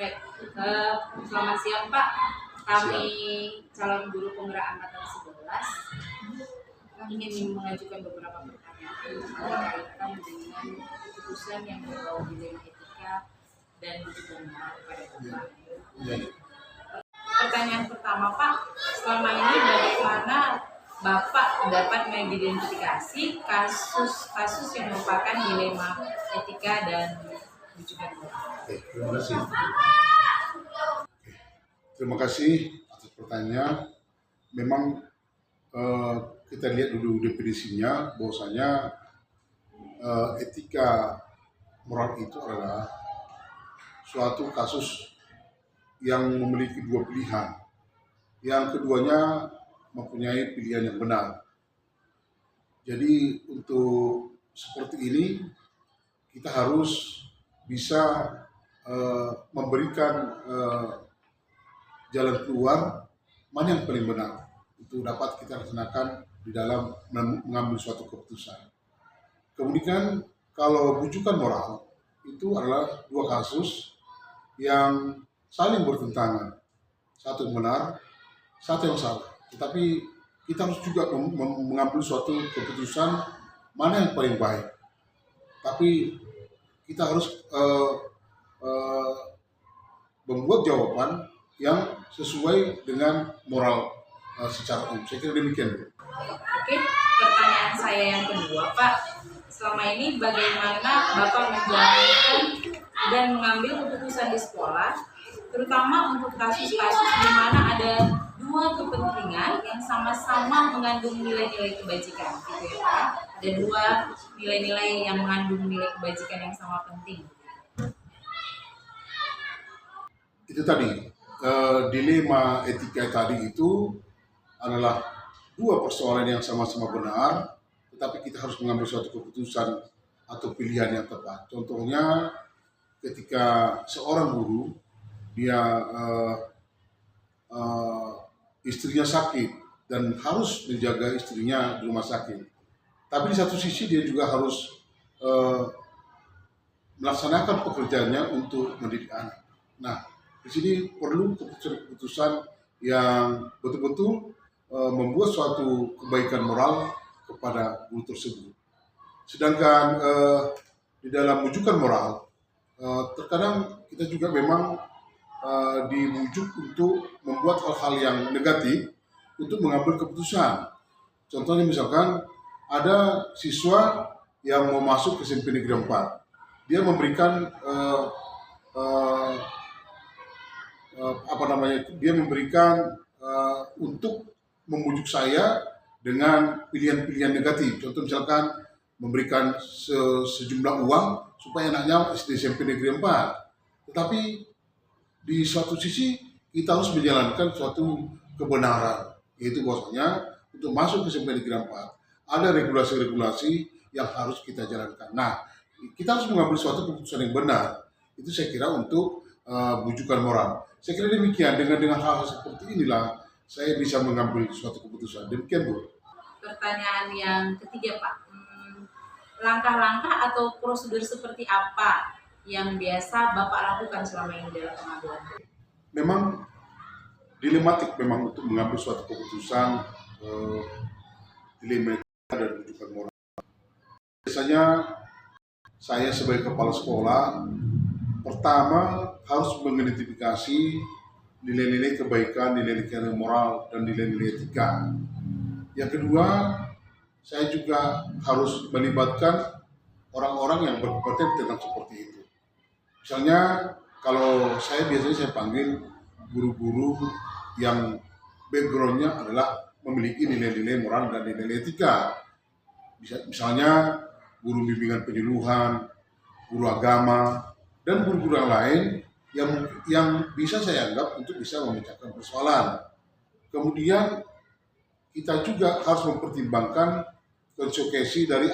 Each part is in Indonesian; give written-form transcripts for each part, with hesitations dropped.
Baik, selamat siang Pak. Kami calon guru penggerak angkatan 11 ingin mengajukan beberapa pertanyaan berkaitan dengan keputusan yang berbau dilema etika dan juga moral kepada Bapak. Pertanyaan pertama Pak, selama ini bagaimana Bapak dapat mengidentifikasi kasus-kasus yang merupakan dilema etika dan juga moral? Terima kasih. Terima kasih atas pertanyaan. Memang kita lihat dulu definisinya, bahwasanya etika moral itu adalah suatu kasus yang memiliki dua pilihan. Yang keduanya mempunyai pilihan yang benar. Jadi untuk seperti ini kita harus bisa memberikan jalan keluar mana yang paling benar untuk dapat kita laksanakan di dalam mengambil suatu keputusan. Kemudian kalau rujukan moral itu adalah dua kasus yang saling bertentangan, satu yang benar, satu yang salah. Tetapi kita harus juga mengambil suatu keputusan mana yang paling baik. Tapi kita harus membuat jawaban yang sesuai dengan moral secara umum. Saya kira demikian. Oke, pertanyaan saya yang kedua Pak, selama ini bagaimana Bapak menjalankan dan mengambil keputusan di sekolah, terutama untuk kasus-kasus di mana ada dua kepentingan yang sama-sama mengandung nilai-nilai kebajikan, gitu ya Pak? Ada dua nilai-nilai yang mengandung nilai kebajikan yang sama penting. Itu tadi dilema etika tadi itu adalah dua persoalan yang sama-sama benar, tetapi kita harus mengambil suatu keputusan atau pilihan yang tepat. Contohnya ketika seorang guru dia istrinya sakit dan harus menjaga istrinya di rumah sakit, tapi di satu sisi dia juga harus melaksanakan pekerjaannya untuk mendidik anak. Nah, di sini perlu keputusan-keputusan yang betul-betul membuat suatu kebaikan moral kepada guru tersebut. Sedangkan di dalam rujukan moral, terkadang kita juga memang dibujuk untuk membuat hal-hal yang negatif untuk mengambil keputusan. Contohnya misalkan ada siswa yang mau masuk ke SMP Negeri 4. Dia memberikan dia memberikan untuk membujuk saya dengan pilihan-pilihan negatif. Contoh misalkan memberikan sejumlah uang supaya anaknya di SMP Negeri 4. Tetapi di suatu sisi kita harus menjalankan suatu kebenaran, yaitu bahwasanya untuk masuk ke SMP Negeri 4 ada regulasi-regulasi yang harus kita jalankan. Nah, kita harus mengambil suatu keputusan yang benar. Itu saya kira untuk bujukan moral. Saya kira demikian, dengan hal-hal seperti inilah saya bisa mengambil suatu keputusan. Demikian, Bu. Pertanyaan yang ketiga Pak, langkah-langkah atau prosedur seperti apa yang biasa Bapak lakukan selama ini dalam pengambilan? Memang dilematik memang untuk mengambil suatu keputusan dilema dan rujukan moral. Biasanya saya sebagai kepala sekolah pertama harus mengidentifikasi nilai-nilai kebaikan, nilai-nilai moral, dan nilai-nilai etika. Yang kedua, saya juga harus melibatkan orang-orang yang berkompeten tentang seperti itu. Misalnya, kalau biasanya saya panggil guru-guru yang background-nya adalah memiliki nilai-nilai moral dan nilai etika. Misalnya, guru bimbingan penyuluhan, guru agama, dan guru-guru yang lain yang bisa saya anggap untuk bisa memecahkan persoalan. Kemudian kita juga harus mempertimbangkan konsekuensi dari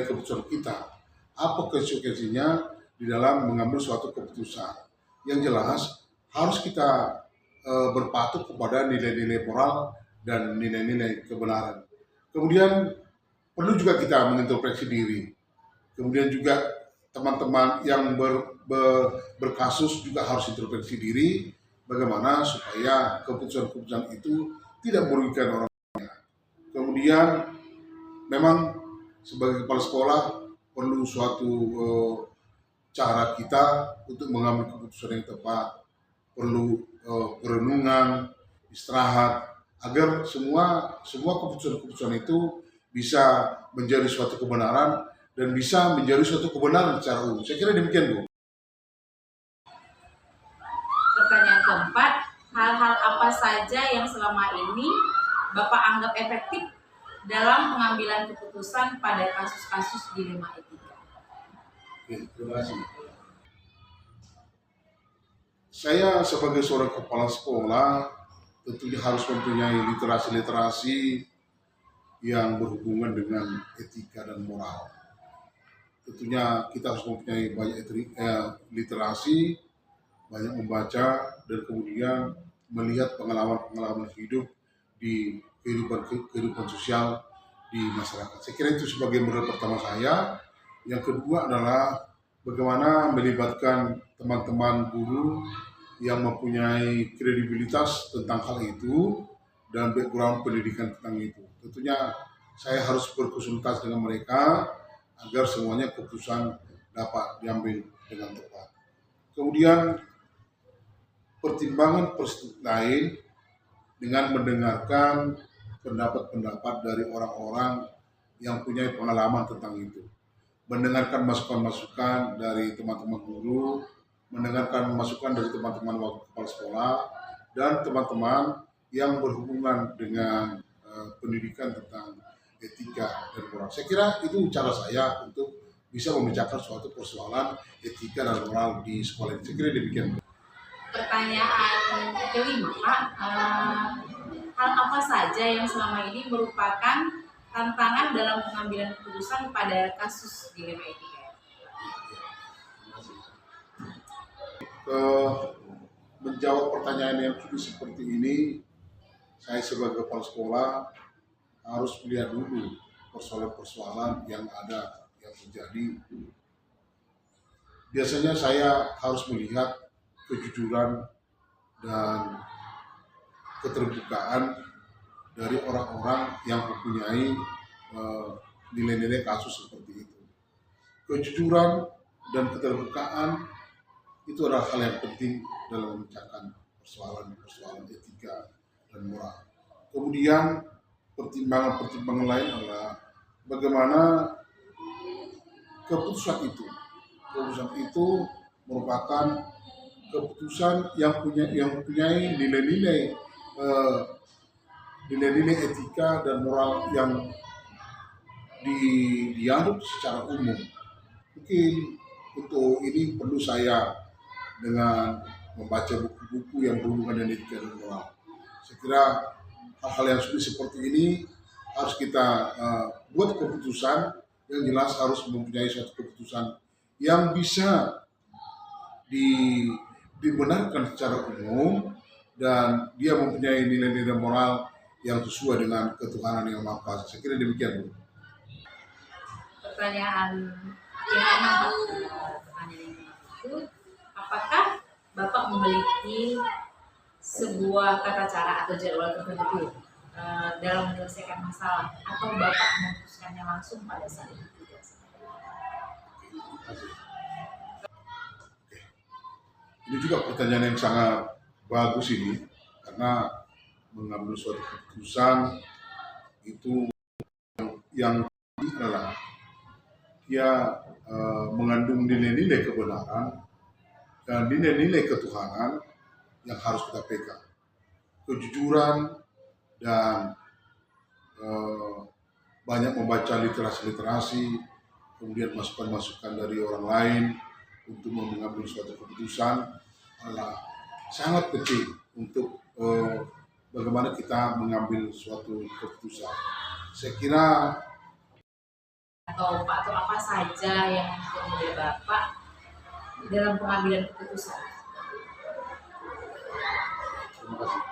keputusan kita. Apa konsekuensinya di dalam mengambil suatu keputusan. Yang jelas harus kita berpatuk kepada nilai-nilai moral dan nilai-nilai kebenaran. Kemudian perlu juga kita mengintrospeksi diri. Kemudian juga teman-teman yang berkasus juga harus introspeksi diri, bagaimana supaya keputusan-keputusan itu tidak merugikan orang. Kemudian memang sebagai kepala sekolah perlu suatu cara kita untuk mengambil keputusan yang tepat, perlu perenungan, istirahat, agar semua keputusan-keputusan itu bisa menjadi suatu kebenaran dan bisa menjadi suatu kebenaran secara umum. Saya kira demikian, Bu. Pertanyaan keempat, hal-hal apa saja yang selama ini Bapak anggap efektif dalam pengambilan keputusan pada kasus-kasus dilema etika? Oke, terima kasih. Saya sebagai seorang kepala sekolah tentunya harus mempunyai literasi-literasi yang berhubungan dengan etika dan moral. Tentunya kita harus mempunyai banyak literasi, banyak membaca, dan kemudian melihat pengalaman-pengalaman hidup di kehidupan sosial di masyarakat. Saya kira itu sebagai modal pertama saya. Yang kedua adalah bagaimana melibatkan teman-teman guru yang mempunyai kredibilitas tentang hal itu dan background pendidikan tentang itu. Tentunya saya harus berkonsultasi dengan mereka agar semuanya keputusan dapat diambil dengan tepat. Kemudian pertimbangan lain dengan mendengarkan pendapat-pendapat dari orang-orang yang punya pengalaman tentang itu. Mendengarkan masukan-masukan dari teman-teman guru, mendengarkan masukan dari teman-teman wakil kepala sekolah, dan teman-teman yang berhubungan dengan pendidikan tentang etika dan moral. Saya kira itu cara saya untuk bisa memecahkan suatu persoalan etika dan moral di sekolah ini. Saya kira demikian. Pertanyaan kelima, Pak, hal apa saja yang selama ini merupakan tantangan dalam pengambilan keputusan pada kasus dilema etika? Menjawab pertanyaan yang sudah seperti ini, saya sebagai kepala sekolah harus melihat dulu persoalan-persoalan yang ada, yang terjadi. Biasanya saya harus melihat kejujuran dan keterbukaan dari orang-orang yang mempunyai nilai-nilai kasus seperti itu. Kejujuran dan keterbukaan itu adalah hal yang penting dalam memecahkan persoalan-persoalan etika dan moral. Kemudian pertimbangan lain adalah bagaimana keputusan itu merupakan keputusan yang mempunyai nilai-nilai etika dan moral yang dianut secara umum. Mungkin untuk ini perlu saya dengan membaca buku-buku yang berhubungan dengan etika dan moral. Saya kira hal-hal yang seperti ini harus kita buat keputusan yang jelas, harus mempunyai suatu keputusan yang bisa dibenarkan secara umum dan dia mempunyai nilai-nilai moral yang sesuai dengan ketuhanan yang Maha Kuasa. Saya kira demikian, Bu. Pertanyaan yang enam, itu, apakah Bapak memiliki sebuah tata cara atau jadwal tertentu dalam menyelesaikan masalah, atau Bapak memutuskannya langsung pada saat itu? Ini juga pertanyaan yang sangat bagus ini, karena mengambil suatu keputusan itu yang adalah dia mengandung nilai-nilai kebenaran dan nilai-nilai ketuhanan yang harus kita pegang. Kejujuran dan banyak membaca literasi-literasi, kemudian masukan-masukan dari orang lain untuk mengambil suatu keputusan adalah sangat penting untuk bagaimana kita mengambil suatu keputusan. Saya kira atau faktor apa saja yang mempermudah Bapak dalam pengambilan keputusan? Terima kasih.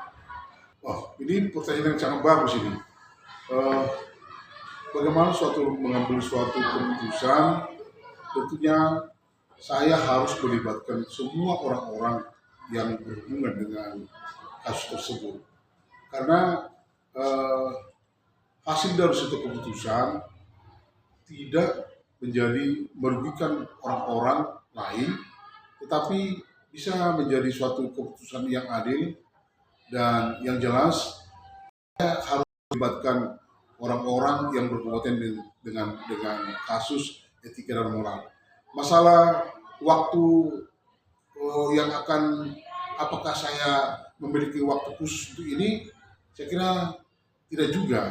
Wah, ini pertanyaan yang sangat bagus ini. Bagaimana mengambil suatu keputusan, tentunya saya harus melibatkan semua orang-orang yang berhubungan dengan kasus tersebut. Karena eh, hasil dari suatu keputusan tidak menjadi merugikan orang-orang lain, tetapi bisa menjadi suatu keputusan yang adil dan yang jelas harus melibatkan orang-orang yang berkompeten dengan kasus etika dan moral. Masalah waktu yang akan apakah saya memiliki waktu khusus untuk ini, saya kira tidak juga.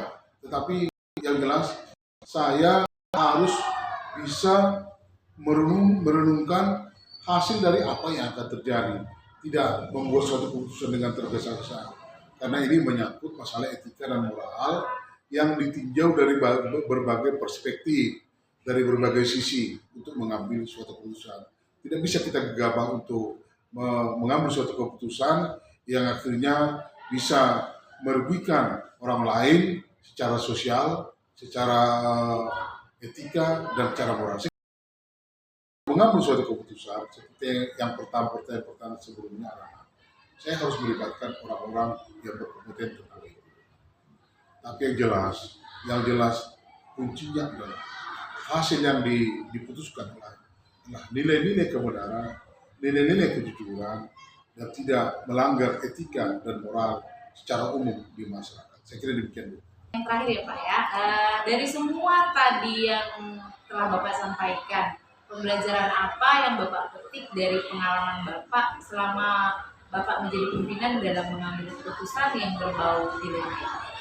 Tetapi yang jelas saya harus bisa merenungkan hasil dari apa yang akan terjadi, tidak membuat suatu keputusan dengan tergesa-gesa, karena ini menyangkut masalah etika dan moral yang ditinjau dari berbagai perspektif, dari berbagai sisi untuk mengambil suatu keputusan. Tidak bisa kita gegabah untuk mengambil suatu keputusan yang akhirnya bisa merugikan orang lain secara sosial, secara etika, dan secara moral. Mengambil suatu keputusan seperti yang pertanyaan sebelumnya adalah saya harus melibatkan orang-orang yang berkompeten terkait. Tapi yang jelas kuncinya adalah hasil yang diputuskan adalah nilai-nilai kebenaran, nilai-nilai kejujuran, dan tidak melanggar etika dan moral secara umum di masyarakat. Saya kira demikian, Bu. Yang terakhir ya Pak ya, dari semua tadi yang telah Bapak sampaikan, pembelajaran apa yang Bapak petik dari pengalaman Bapak selama Bapak menjadi pimpinan dalam mengambil keputusan yang berbau nilai-nilai?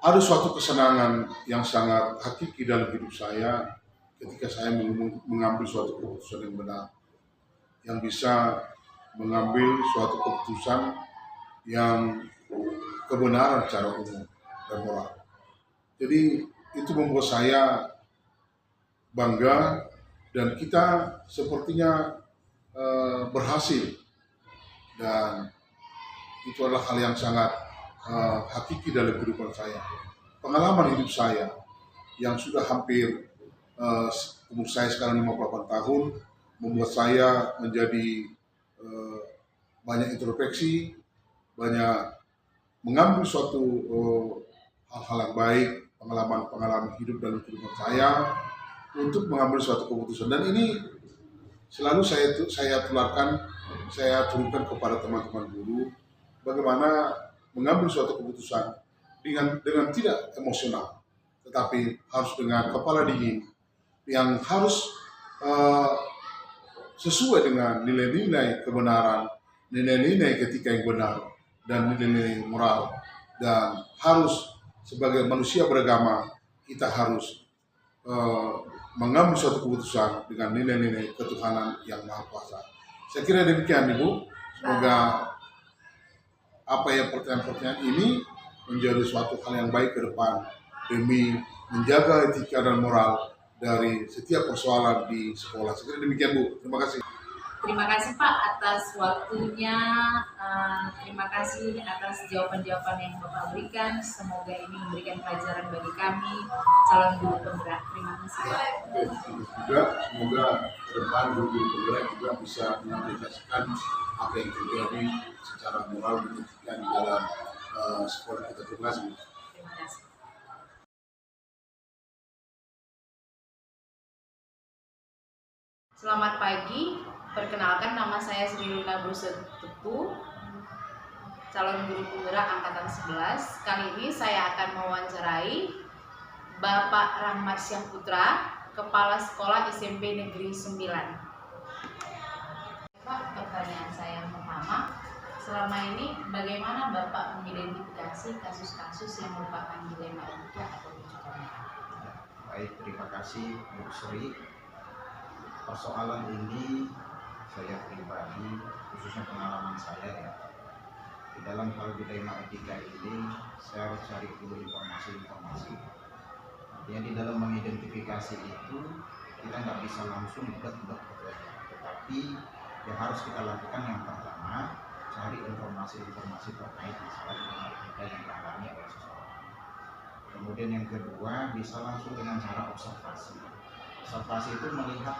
Ada suatu kesenangan yang sangat hakiki dalam hidup saya ketika saya mengambil suatu keputusan yang benar, yang bisa mengambil suatu keputusan yang kebenaran secara umum dan moral. Jadi itu membuat saya bangga dan kita sepertinya berhasil, dan itu adalah hal yang sangat hakiki dalam kehidupan saya. Pengalaman hidup saya yang sudah hampir umur saya sekarang 58 tahun membuat saya menjadi banyak introspeksi, banyak mengambil suatu hal-hal yang baik, pengalaman-pengalaman hidup dalam kehidupan saya untuk mengambil suatu keputusan. Dan ini selalu saya tularkan, saya turunkan kepada teman-teman guru bagaimana mengambil suatu keputusan dengan tidak emosional, tetapi harus dengan kepala dingin yang harus sesuai dengan nilai-nilai kebenaran, nilai-nilai ketika yang benar, dan nilai-nilai moral. Dan harus sebagai manusia beragama kita harus mengambil suatu keputusan dengan nilai-nilai ketuhanan yang Maha Kuasa. Saya kira demikian, Ibu. Semoga apa yang pertanyaan-pertanyaan ini menjadi suatu hal yang baik ke depan demi menjaga etika dan moral dari setiap persoalan di sekolah. Saya kira demikian, Bu. Terima kasih. Terima kasih Pak atas waktunya, terima kasih atas jawaban-jawaban yang Bapak berikan. Semoga ini memberikan pelajaran bagi kami calon guru penggerak. Terima kasih Pak. Juga semoga ke depan guru penggerak juga bisa mengaplikasikan apa yang terjadi secara moral dan etika di dalam sekolah kita. Terima kasih. Terima kasih. Selamat pagi, perkenalkan nama saya Sri Luna Brusetutu, calon guru penggerak angkatan 11. Kali ini saya akan mewawancarai Bapak Rahmat Syahputra, Kepala Sekolah SMP Negeri 9. Pak, pertanyaan saya yang pertama, selama ini bagaimana Bapak mengidentifikasi kasus-kasus yang merupakan dilema etika atau kejujuran? Baik, terima kasih Bu Sri. Persoalan ini saya pribadi, khususnya pengalaman saya ya, di dalam hal dilema etika ini saya harus cari dulu informasi-informasi. Artinya di dalam mengidentifikasi itu kita nggak bisa langsung buat-buat, tetapi yang harus kita lakukan yang pertama cari informasi-informasi terkait masalah dilema etika yang dialami oleh seseorang. Kemudian yang kedua bisa langsung dengan cara observasi. Observasi itu melihat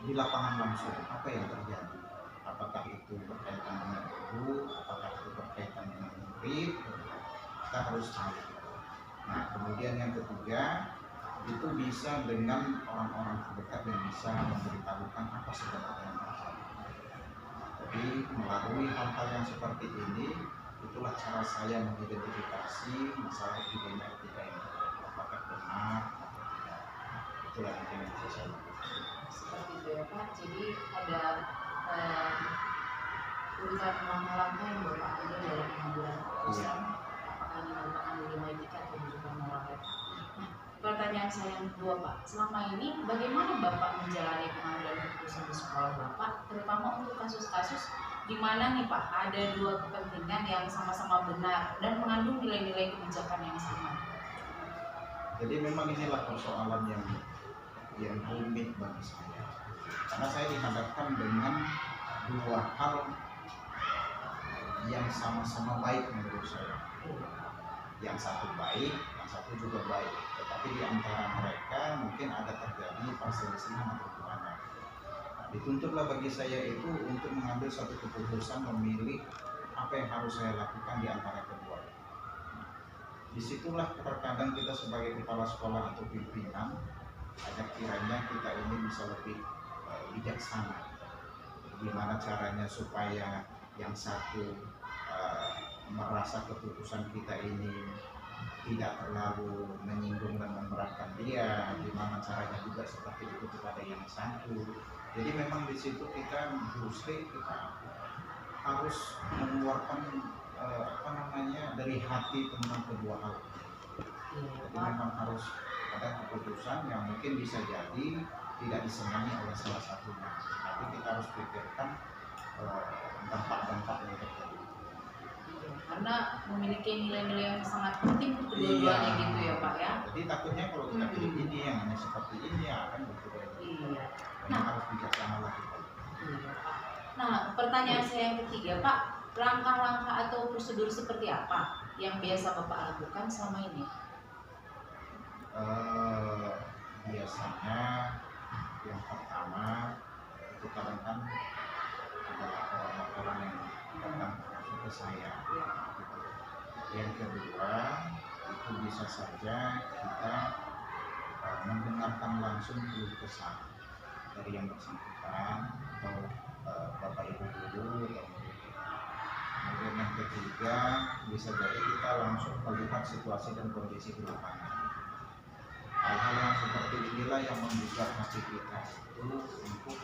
di lapangan langsung apa yang terjadi, apakah itu berkaitan dengan guru, apakah itu berkaitan dengan murid, kita harus tahu. Nah, kemudian yang ketiga itu bisa dengan orang-orang terdekat yang bisa memberitahukan apa sebenarnya yang terjadi. Jadi melalui hal-hal yang seperti ini, itulah cara saya mengidentifikasi masalah epidemi etika ini, apakah benar atau tidak. Itulah yang bisa saya lakukan. Seperti itu ya Pak. Jadi ada urutan langkah-langkah yang Bapak ambil dalam pengambilan keputusan, apakah ini merupakan dilema etika atau juga moral ya Pak. Nah, pertanyaan saya yang kedua Pak, selama ini bagaimana Bapak menjalani pengambilan keputusan di sekolah Bapak, terutama untuk kasus-kasus di mana nih Pak ada dua kepentingan yang sama-sama benar dan mengandung nilai-nilai kebijakan yang sama? Jadi memang inilah persoalan yang rumit bagi saya, karena saya dihadapkan dengan dua hal yang sama-sama baik menurut saya. Yang satu baik, yang satu juga baik, tetapi di antara mereka mungkin ada terjadi perselisihan atau gimana. Nah, dituntutlah bagi saya itu untuk mengambil satu keputusan, memilih apa yang harus saya lakukan di antara kedua. Disitulah terkadang kita sebagai kepala sekolah atau pimpinan ada kiranya kita ini bisa lebih bijaksana. Gimana caranya supaya yang satu merasa keputusan kita ini tidak terlalu menyinggung dan memberatkan dia, gimana caranya juga seperti itu kepada yang satu. Jadi memang di situ kita harus mengeluarkan dari hati tentang kedua hal. Jadi memang harus ada keputusan yang mungkin bisa jadi tidak disenangi oleh salah satunya, tapi kita harus pikirkan dampak-dampak yang terjadi. Karena memiliki nilai-nilai yang sangat penting untuk kedua-duanya gitu ya Pak ya. Jadi takutnya kalau kita pilih ini yang hanya seperti ini akan berbeda. Iya. Nah, harus bijaksana lah kita. Iya Pak. Nah, pertanyaan saya yang ketiga Pak, langkah-langkah atau prosedur seperti apa yang biasa Bapak lakukan selama ini? Biasanya yang pertama itu kadang-kadang adalah orang-orang yang datang ke saya. Yang kedua itu bisa saja kita mendengarkan langsung keluh kesah dari yang bersangkutan atau bapak ibu guru atau murid. Kemudian yang ketiga bisa jadi kita langsung melihat situasi dan kondisi di lapangan. Hal-hal yang seperti inilah yang membuka hati kita itu untuk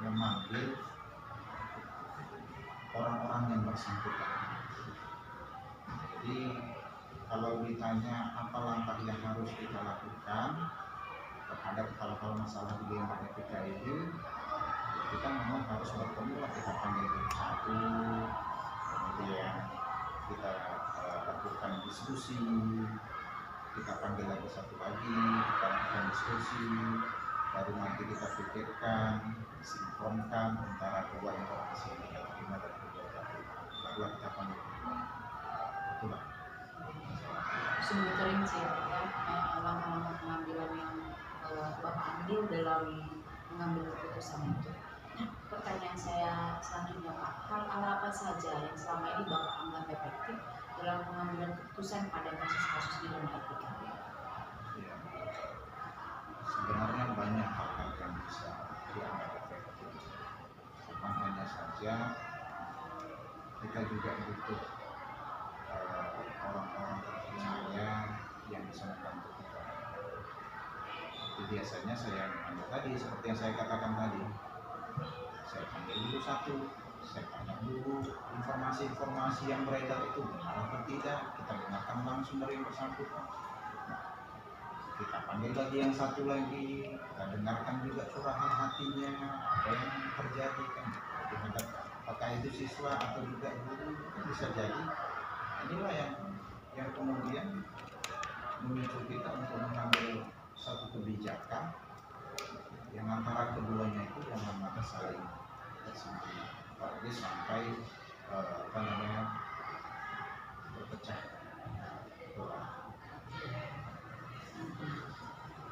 memanggil orang-orang yang bersangkutan. Jadi kalau ditanya apa langkah yang harus kita lakukan terhadap hal-hal masalah di dalam etika ini, kita memang harus bertemu lah, kita panggil satu, kemudian kita lakukan diskusi, kita panggil lagi satu lagi, kita lakukan diskusi, baru nanti kita pikirkan, sinkronkan antara kedua informasi yang kita terima dan kedua baru kita panggil. Itulah. Sungguh terinci ya Pak ya, langkah-langkah pengambilan yang Bapak ambil dalam mengambil keputusan itu. Nah, pertanyaan saya selanjutnya Pak, hal apa saja yang selama ini Bapak anggap efektif dalam pengambilan keputusan pada kasus-kasus di dunia etika? Ya, sebenarnya banyak hal-hal yang bisa dianggap efektif. Cuma hanya saja kita juga butuh orang-orang terpercaya yang bisa membantu kita. Jadi biasanya saya ambil tadi seperti yang saya katakan tadi, saya panggil dulu satu, saya tanya dulu informasi-informasi yang beredar itu benar atau tidak, kita dengarkan langsung dari yang bersangkutan. Kita panggil lagi yang satu lagi, kita dengarkan juga curahan hatinya, apa yang terjadi kan, apakah itu siswa atau juga guru, bisa jadi. Inilah yang kemudian memicu kita untuk mengambil satu kebijakan yang antara keduanya itu jangan maka saling bersama, apalagi sampai berpecah.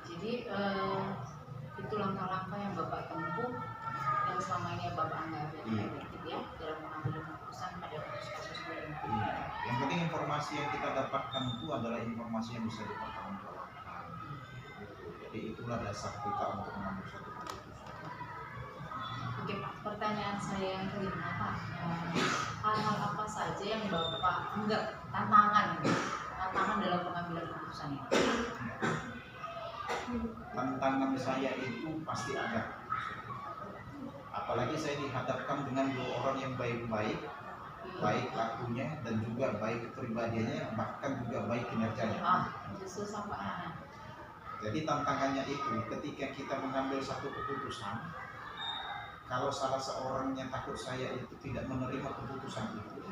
Jadi informasi yang kita dapatkan itu adalah informasi yang bisa dipertanggungjawabkan. Jadi itulah dasar kita untuk mengambil satu keputusan. Oke Pak, pertanyaan saya yang kelima Pak, hal-hal apa saja yang Bapak tantangan dalam pengambilan keputusan ini? Tantangan saya itu pasti ada. Apalagi saya dihadapkan dengan dua orang yang baik-baik, baik lakunya dan juga baik kepribadiannya, bahkan juga baik kinerjanya. Justru sama. Jadi tantangannya itu ketika kita mengambil satu keputusan, kalau salah seorang yang takut saya itu tidak menerima keputusan itu,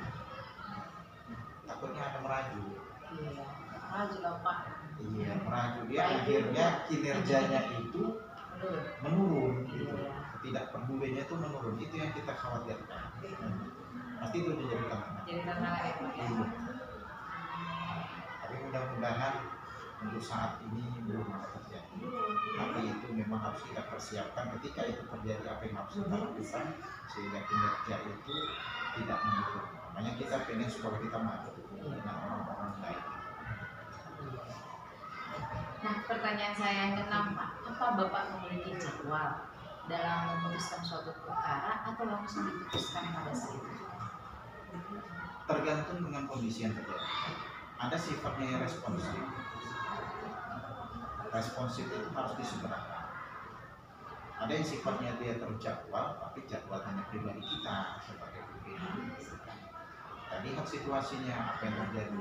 takutnya akan meragu. Iya, meragu lah Pak. Iya, meragu dia, akhirnya kinerjanya itu menurun gitu. Tidak pedulinya itu menurun. Itu yang kita khawatirkan. Pasti itu menjadi tantangan. Jadi tantangan ya Pak. Iya. Tapi mudah-mudahan untuk saat ini belum ada terjadi. Tapi itu memang harus kita persiapkan ketika itu terjadi, apa yang harus kita lakukan sehingga kinerja itu tidak menurun. Makanya kita pengen sekolah kita maju dengan orang-orang baik. Nah, pertanyaan saya yang keenam Pak, apa Bapak memiliki jadwal dalam memutuskan suatu perkara atau langsung diputuskan pada saat itu? Tergantung dengan kondisi yang terjadi. Ada sifatnya yang responsif. Responsif itu harus disegerakan. Ada yang sifatnya dia terjadwal, tapi jadwal hanya pribadi kita sebagai pribadi. Tadi lihat situasinya apa yang terjadi.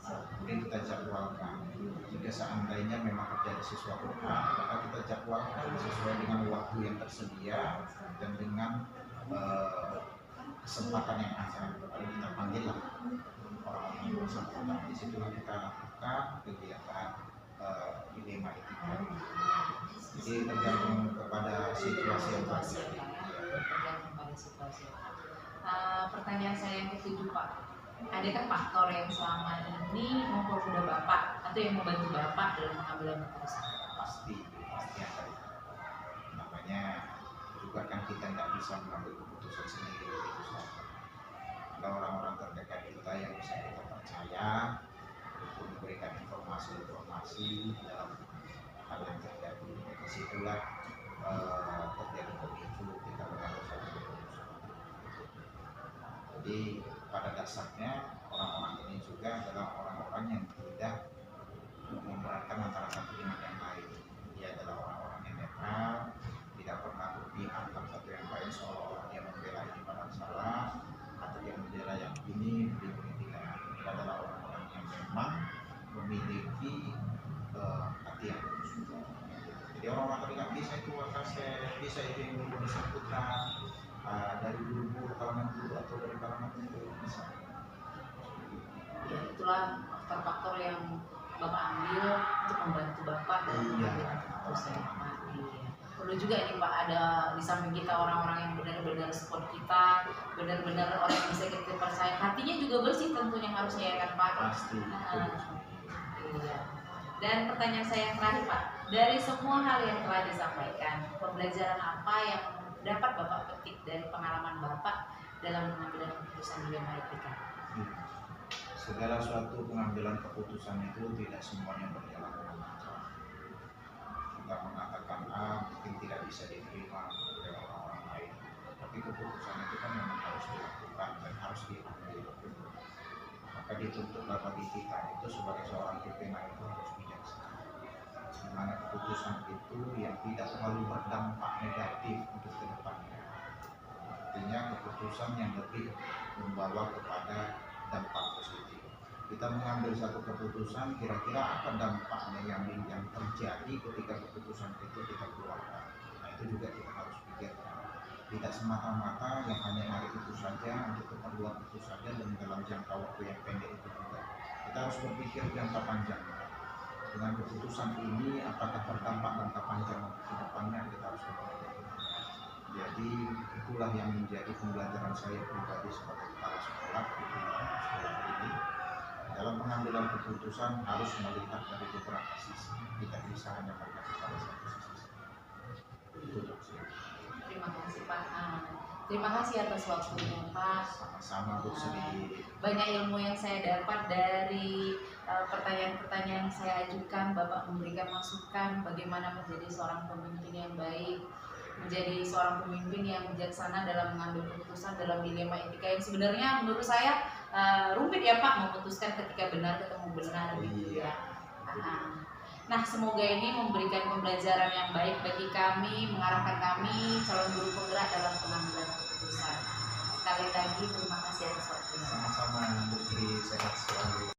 Kemudian kita jadwalkan. Jika seandainya memang terjadi sesuatu hal, maka kita jadwalkan sesuai dengan waktu yang tersedia dan dengan kesempatan yang ada. Lalu kita panggillah orang-orang yang bersangkutan. Di situlah kita lakukan kegiatan dilema etika. Jadi tergantung kepada situasi yang terjadi. Tergantung pada situasi. Pertanyaan saya yang ketujuh Pak, adakah faktor yang selama ini mempermudah Bapak atau yang membantu Bapak dalam pengambilan keputusan? Pasti ada. Namanya juga kan kita nggak bisa mengambil keputusan sendiri begitu saja. Ada orang-orang terdekat kita yang bisa kita percaya untuk memberikan informasi dalam hal yang terjadi. Disitulah terjadi pemicu kita mengambil satu keputusan. Jadi pada dasarnya orang-orang ini juga adalah orang-orang yang tidak memberatkan antara satu dengan yang lain. Dia adalah orang-orang yang netral, tidak pernah berpihak antara satu yang lain, seolah-olah dia membela ini padahal salah atau dia membela yang ini tidak. Dia adalah orang-orang yang memang memiliki hati yang lurus. Jadi orang-orang terdekat bisa itu Wakasek, bisa itu yang dulu disebutkan dari guru kalangan guru atau dari kalangan guru bisa. Ya, itulah faktor-faktor yang Bapak ambil untuk membantu Bapak dalam mengambil keputusan. Iya. Perlu juga ini Pak, ada di samping kita orang-orang yang benar-benar support kita, benar-benar orang yang bisa kita percaya. Hatinya juga bersih tentunya harusnya ya kan Pak. Pasti. Iya. Dan pertanyaan saya yang terakhir Pak, dari semua hal yang telah disampaikan, pembelajaran apa yang dapat Bapak petik dari pengalaman Bapak dalam pengambilan keputusan dilema etika? Segala suatu pengambilan keputusan itu tidak semuanya berjalan dengan lancar. Kita mengatakan A mungkin tidak bisa diterima oleh orang-orang lain, tapi keputusan itu kan memang harus dilakukan dan harus diambil. Maka dituntutlah bagi kita itu sebagai seorang pimpinan itu harus bijaksana. Di mana keputusan itu yang tidak terlalu berdampak negatif untuk ke depannya. Artinya keputusan yang lebih membawa kepada dampak positif. Kita mengambil satu keputusan, kira-kira apa dampaknya yang terjadi ketika keputusan itu kita keluarkan. Nah itu juga kita harus pikirkan. Tidak semata-mata yang hanya hari itu saja, untuk keperluan itu saja, dan dalam jangka waktu yang pendek itu juga. Kita harus berpikir jangka panjang. Dengan keputusan ini, apakah berdampak jangka panjang ke depannya, kita harus berpikir. Jadi itulah yang menjadi pembelajaran saya pribadi sebagai kepala sekolah ini. Dalam pengambilan keputusan harus melihat dari beberapa sisi. Tidak bisa hanya melihat pada satu sisi. Itu Terima kasih Pak. Terima kasih atas waktunya Pak. Sama-sama Bu Sri. Banyak ilmu yang saya dapat dari pertanyaan-pertanyaan yang saya ajukan. Bapak memberikan masukan bagaimana menjadi seorang pemimpin yang baik, menjadi seorang pemimpin yang bijaksana dalam mengambil keputusan dalam dilema etika yang sebenarnya menurut saya rumit ya Pak, memutuskan ketika benar ketemu benar gitu ya. Nah, semoga ini memberikan pembelajaran yang baik bagi kami, mengarahkan kami calon guru penggerak dalam pengambilan keputusan. Sekali lagi terima kasih atas waktunya. Sama-sama Bu Sri, sehat selalu.